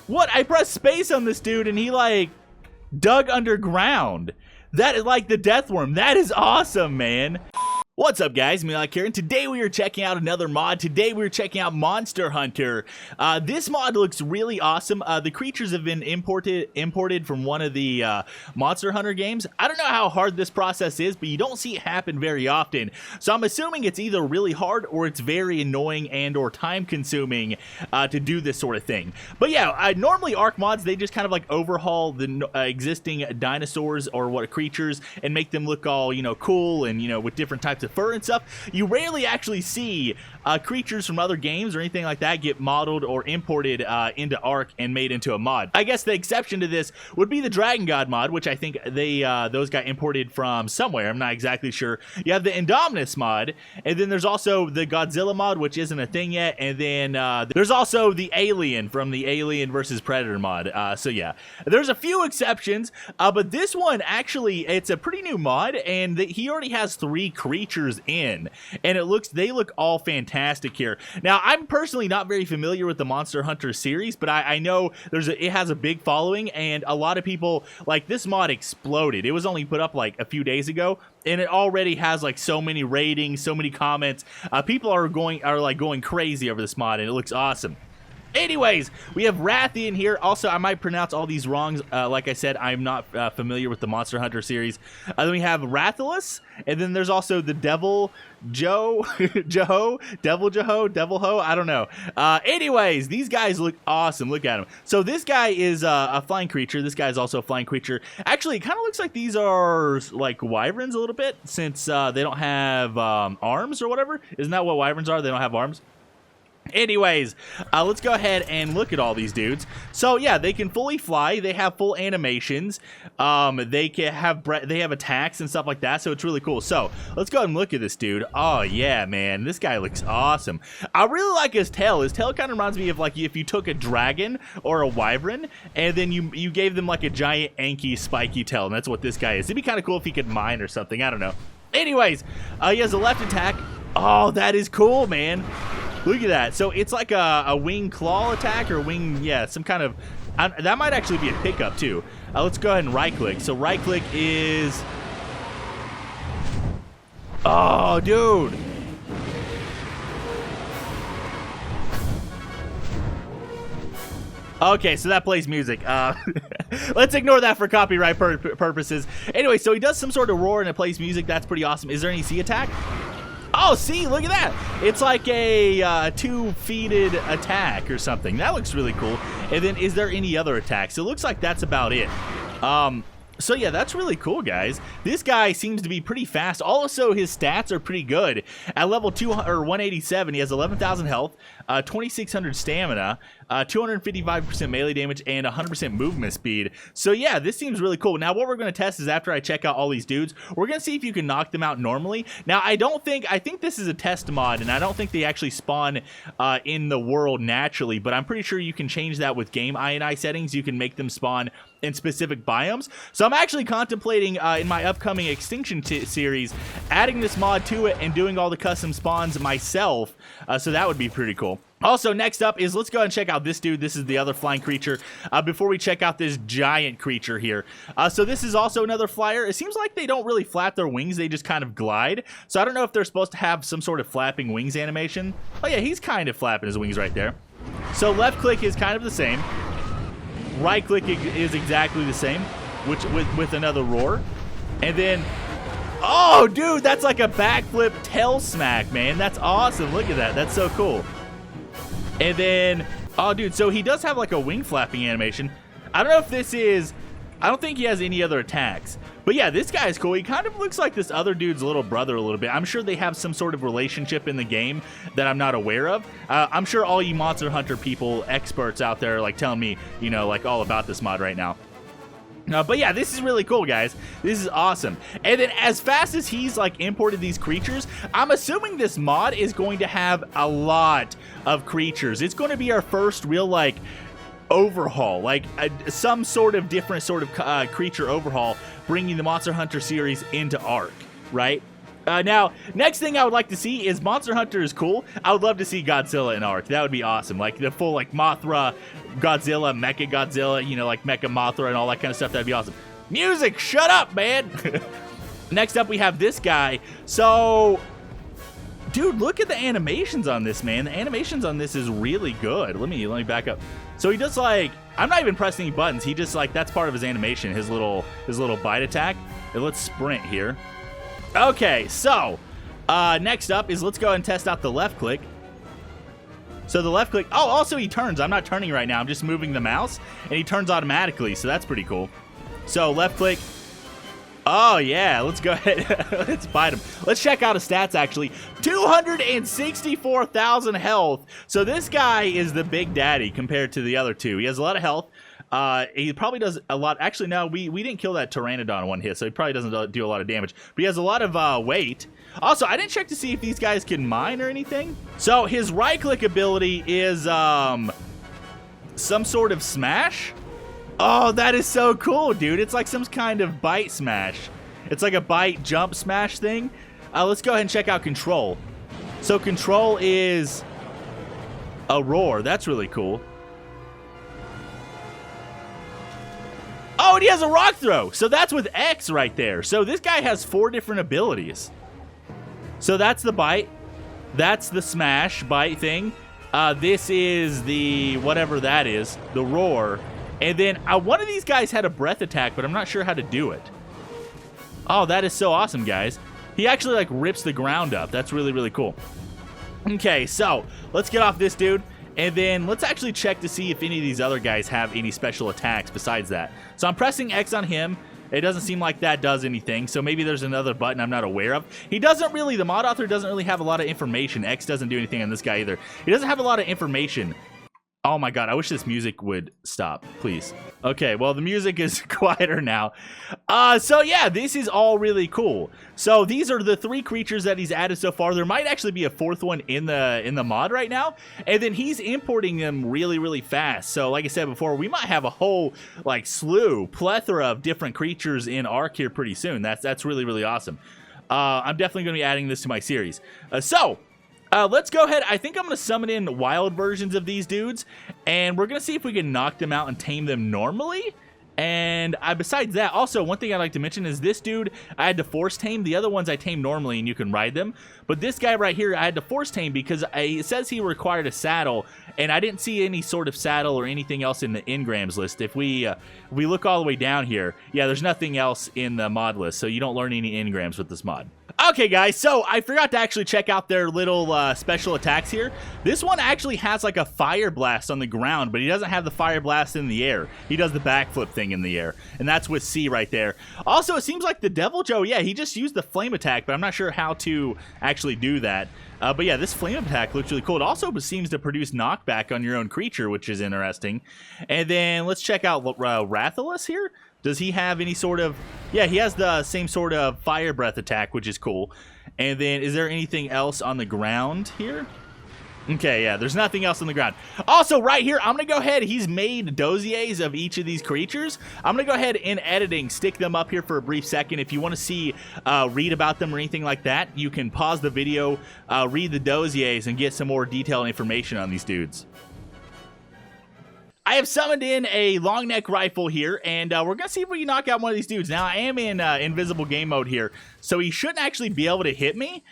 What? I pressed space on this dude and he like dug underground. That is like the death worm. That is awesome, man. What's up, guys? MeatyLock here, and today we are checking out another mod. Today we're checking out Monster Hunter. This mod looks really awesome. The creatures have been imported from one of the Monster Hunter games. I don't know how hard this process is, but you don't see it happen very often. So I'm assuming it's either really hard or it's very annoying and or time-consuming to do this sort of thing. But yeah, normally ARK mods, they just kind of like overhaul the existing dinosaurs or what creatures and make them look all, you know, cool and, you know, with different types of fur and stuff. You rarely actually see creatures from other games or anything like that get modeled or imported into ARK and made into a mod. I guess the exception to this would be the Dragon God mod, which I think they those got imported from somewhere. I'm not exactly sure. You have the Indominus mod, and then there's also the Godzilla mod, which isn't a thing yet, and then there's also the Alien from the Alien versus Predator mod. So yeah, there's a few exceptions, but this one actually, it's a pretty new mod, and he already has 3 creatures in, and they look all fantastic here. Now, I'm personally not very familiar with the Monster Hunter series, but I know it has a big following, and a lot of people, like, this mod exploded. It was only put up like a few days ago, and it already has like so many ratings, so many comments. People are going crazy over this mod, and it looks awesome. Anyways, we have Rathian here. Also, I might pronounce all these wrongs. Like I said, I'm not familiar with the Monster Hunter series. Then we have Rathalos, and then there's also the Deviljho, Deviljho, I don't know. Anyways, these guys look awesome. Look at them. So this guy is a flying creature. This guy is also a flying creature. Actually, it kind of looks like these are like wyverns a little bit, since they don't have arms or whatever. Isn't that what wyverns are? They don't have arms. Anyways, let's go ahead and look at all these dudes. So yeah, they can fully fly. They have full animations. They have attacks and stuff like that. So it's really cool. So let's go ahead and look at this dude. Oh yeah, man, this guy looks awesome. I really like his tail. His tail kind of reminds me of like if you took a dragon or a wyvern and then you gave them like a giant anky spiky tail, and that's what this guy is. It'd be kind of cool if he could mine or something. I don't know. Anyways, he has a left attack. Oh, that is cool, man. Look at that. So it's like a wing claw attack or wing, yeah, some kind of, that might actually be a pickup too. Let's go ahead and right click. So right click is, oh, dude. Okay, so that plays music. Let's ignore that for copyright purposes. Anyway, so he does some sort of roar and it plays music. That's pretty awesome. Is there any C attack? Oh, see, look at that. It's like a two-feeted attack or something. That looks really cool. And then is there any other attacks? It looks like that's about it. So yeah, that's really cool, guys. This guy seems to be pretty fast. Also, his stats are pretty good. At level 187, he has 11,000 health, 2,600 stamina, 255% melee damage, and 100% movement speed. So yeah, this seems really cool. Now, what we're going to test is after I check out all these dudes, we're going to see if you can knock them out normally. Now, I think this is a test mod, and I don't think they actually spawn in the world naturally, but I'm pretty sure you can change that with game INI settings. You can make them spawn in specific biomes. So I'm actually contemplating in my upcoming Extinction series adding this mod to it and doing all the custom spawns myself. So that would be pretty cool. Also, next up is, let's go ahead and check out this dude. This is the other flying creature. Before we check out this giant creature here. So this is also another flyer. It seems like they don't really flap their wings. They just kind of glide. So I don't know if they're supposed to have some sort of flapping wings animation. Oh yeah, he's kind of flapping his wings right there. So left click is kind of the same. Right click is exactly the same, which with another roar. And then, oh dude, that's like a backflip tail smack, man. That's awesome. Look at that. That's so cool. And then, oh dude, so he does have like a wing flapping animation. I don't know if this is, I don't think he has any other attacks. But yeah, this guy is cool. He kind of looks like this other dude's little brother a little bit. I'm sure they have some sort of relationship in the game that I'm not aware of. I'm sure all you Monster Hunter people, experts out there, are like telling me, you know, like all about this mod right now. But yeah, this is really cool, guys. This is awesome. And then as fast as he's like imported these creatures, I'm assuming this mod is going to have a lot of creatures. It's going to be our first real like overhaul, like some sort of different sort of creature overhaul, bringing the Monster Hunter series into ARK, right? Now, next thing I would like to see is Monster Hunter is cool. I would love to see Godzilla in ARK. That would be awesome. Like the full like Mothra, Godzilla, Mecha Godzilla, you know, like Mecha Mothra and all that kind of stuff. That'd be awesome. Music, shut up, man. Next up, we have this guy. So, dude, look at the animations on this, man. The animations on this is really good. Let me back up. So he does like, I'm not even pressing any buttons. He just like, that's part of his animation, his little bite attack. And let's sprint here. Okay, so next up is let's go ahead and test out the left click. So the left click, oh, also he turns. I'm not turning right now. I'm just moving the mouse and he turns automatically. So that's pretty cool. So left click. Oh yeah, let's go ahead. Let's bite him. Let's check out his stats actually. 264,000 health. So this guy is the big daddy compared to the other two. He has a lot of health. He probably does a lot. Actually, no, we didn't kill that Pteranodon one hit, so he probably doesn't do a lot of damage. But he has a lot of weight. Also, I didn't check to see if these guys can mine or anything. So his right-click ability is some sort of smash. Oh, that is so cool, dude. It's like some kind of bite smash. It's like a bite jump smash thing. Let's go ahead and check out control. So control is a roar. That's really cool. Oh, and he has a rock throw. So that's with X right there. So this guy has 4 different abilities. So that's the bite. That's the smash bite thing. This is the whatever that is, the roar. And then one of these guys had a breath attack, but I'm not sure how to do it. Oh, that is so awesome, guys. He actually like rips the ground up. That's really, really cool. Okay, so let's get off this dude. And then let's actually check to see if any of these other guys have any special attacks besides that. So I'm pressing X on him. It doesn't seem like that does anything. So maybe there's another button I'm not aware of. He doesn't really, the mod author doesn't really have a lot of information. X doesn't do anything on this guy either. He doesn't have a lot of information. Oh my god, I wish this music would stop, please. Okay, well, the music is quieter now. So yeah, this is all really cool. So these are the 3 creatures that he's added so far. There might actually be a 4th one in the mod right now. And then he's importing them really, really fast. So like I said before, we might have a whole like plethora of different creatures in ARK here pretty soon. That's really, really awesome. I'm definitely going to be adding this to my series. Let's go ahead. I think I'm going to summon in wild versions of these dudes, and we're going to see if we can knock them out and tame them normally. And besides that, also, one thing I'd like to mention is this dude, I had to force tame. The other ones I tame normally, and you can ride them. But this guy right here, I had to force tame because it says he required a saddle, and I didn't see any sort of saddle or anything else in the engrams list. If we look all the way down here, yeah, there's nothing else in the mod list, so you don't learn any engrams with this mod. Okay, guys, so I forgot to actually check out their little special attacks here. This one actually has like a fire blast on the ground, but he doesn't have the fire blast in the air. He does the backflip thing in the air, and that's with C right there. Also, it seems like the Deviljho, yeah, he just used the flame attack, but I'm not sure how to actually do that. But yeah, this flame attack looks really cool. It also seems to produce knockback on your own creature, which is interesting. And then let's check out RATHALOS here. Does he have any sort of... Yeah, he has the same sort of fire breath attack, which is cool. And then, is there anything else on the ground here? Okay, yeah, there's nothing else on the ground. Also, right here, I'm going to go ahead. He's made dossiers of each of these creatures. I'm going to go ahead in editing, stick them up here for a brief second. If you want to see, read about them or anything like that, you can pause the video, read the dossiers, and get some more detailed information on these dudes. I have summoned in a long neck rifle here, and we're going to see if we can knock out one of these dudes. Now, I am in invisible game mode here, so he shouldn't actually be able to hit me.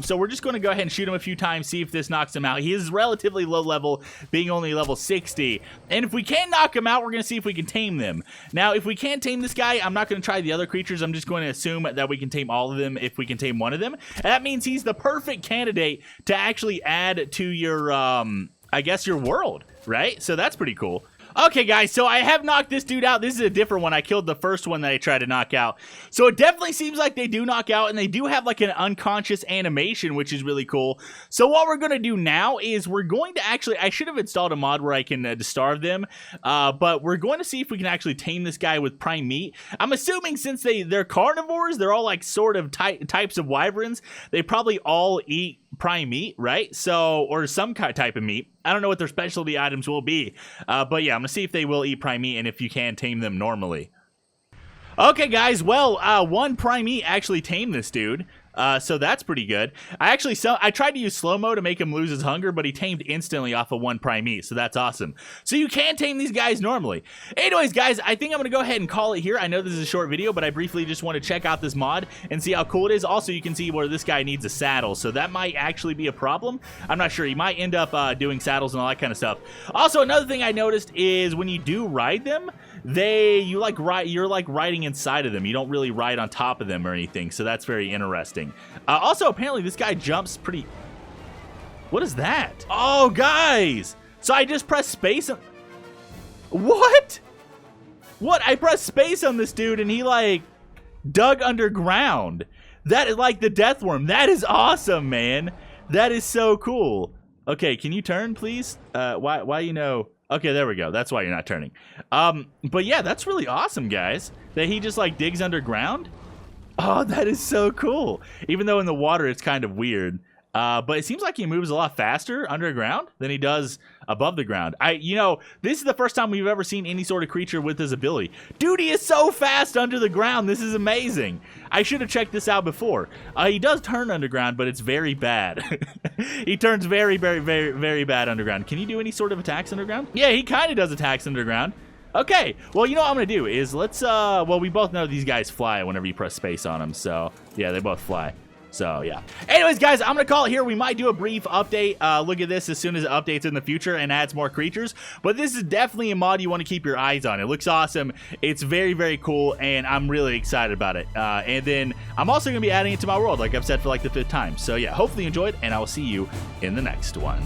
So we're just going to go ahead and shoot him a few times, see if this knocks him out. He is relatively low level, being only level 60. And if we can knock him out, we're going to see if we can tame them. Now, if we can't tame this guy, I'm not going to try the other creatures. I'm just going to assume that we can tame all of them if we can tame one of them. And that means he's the perfect candidate to actually add to your, I guess, your world, right? So that's pretty cool. Okay, guys, so I have knocked this dude out. This is a different one. I killed the first one that I tried to knock out. So it definitely seems like they do knock out, and they do have like an unconscious animation, which is really cool. So what we're going to do now is we're going to actually, I should have installed a mod where I can starve them, but we're going to see if we can actually tame this guy with prime meat. I'm assuming since they're carnivores, they're all like sort of types of wyverns, they probably all eat prime meat, right? So, or some type of meat. I don't know what their specialty items will be, but yeah, I'm gonna see if they will eat prime meat and if you can tame them normally. Okay, guys, well, one prime meat actually tamed this dude. So that's pretty good. I tried to use slow-mo to make him lose his hunger, but he tamed instantly off of 1 prime meat, so that's awesome. So you can tame these guys normally. Anyways, guys, I think I'm going to go ahead and call it here. I know this is a short video, but I briefly just want to check out this mod and see how cool it is. Also, you can see where this guy needs a saddle, so that might actually be a problem. I'm not sure. He might end up doing saddles and all that kind of stuff. Also, another thing I noticed is when you do ride them, you're like riding inside of them. You don't really ride on top of them or anything, so that's very interesting. Also, apparently this guy jumps pretty... What is that? Oh, guys! So I just pressed space on... What? What? I pressed space on this dude and he like dug underground. That is like the death worm. That is awesome, man. That is so cool. Okay, can you turn, please? Why you know... Okay, there we go. That's why you're not turning. But yeah, that's really awesome, guys. That he just like digs underground. Oh, that is so cool. Even though in the water it's kind of weird. But it seems like he moves a lot faster underground than he does above the ground. You know, this is the first time we've ever seen any sort of creature with this ability. Dude, he is so fast under the ground. This is amazing. I should have checked this out before. He does turn underground, but it's very bad. He turns very, very, very, very bad underground. Can you do any sort of attacks underground? Yeah, he kind of does attacks underground. Okay, well, you know what I'm going to do is let's, well, we both know these guys fly whenever you press space on them. So, yeah, they both fly. So, yeah. Anyways, guys, I'm going to call it here. We might do a brief update. Look at this as soon as it updates in the future and adds more creatures. But this is definitely a mod you want to keep your eyes on. It looks awesome. It's very, very cool, and I'm really excited about it. And then I'm also going to be adding it to my world, like I've said for like the 5th time. So, yeah, hopefully you enjoyed, and I will see you in the next one.